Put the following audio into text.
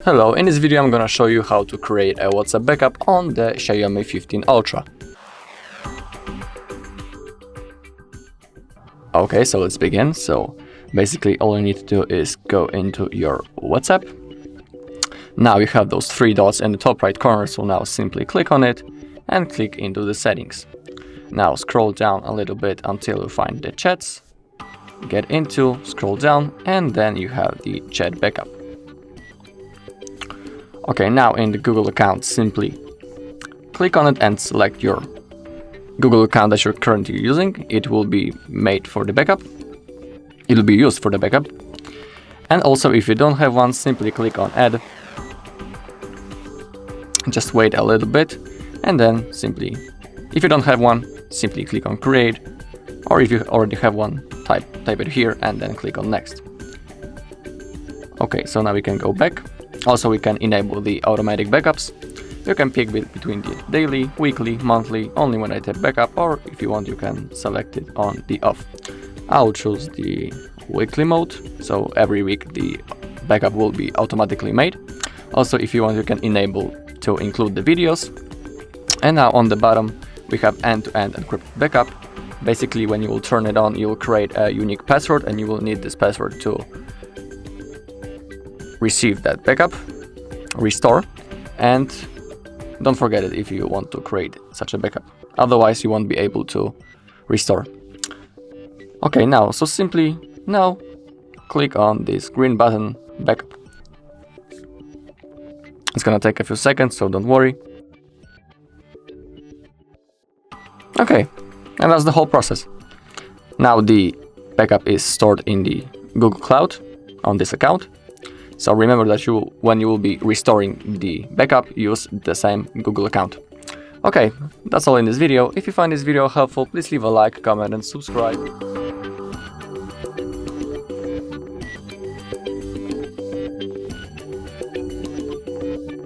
Hello, in this video I'm gonna show you how to create a WhatsApp backup on the Xiaomi 15 Ultra. Okay, so let's begin. So basically all you need to do is go into your WhatsApp. Now you have those three dots in the top right corner, so now simply click on it and click into the settings. Now scroll down a little bit until you find the chats. Get into, scroll down, and then you have the chat backup. Okay, now in the Google account, simply click on it and select your Google account that you're currently using. It will be made for the backup. It will be used for the backup. And also, if you don't have one, simply click on Add. Just wait a little bit, and then simply, if you don't have one, simply click on Create. Or if you already have one, type it here and then click on Next. Okay, so now we can go back. Also, we can enable the automatic backups. You can pick between the daily, weekly, monthly, only when I tap backup, or if you want you can select it on the off. I'll choose the weekly mode, so every week the backup will be automatically made. Also, if you want you can enable to include the videos. And now on the bottom we have end-to-end encrypted backup. Basically, when you will turn it on, you will create a unique password and you will need this password to receive that backup, restore, and don't forget it if you want to create such a backup. Otherwise, you won't be able to restore. Okay, now, so simply now click on this green button, backup. It's gonna take a few seconds, so don't worry. Okay, and that's the whole process. Now the backup is stored in the Google Cloud on this account. So remember that when you will be restoring the backup, use the same Google account. Okay, that's all in this video. If you find this video helpful, please leave a like, comment and subscribe.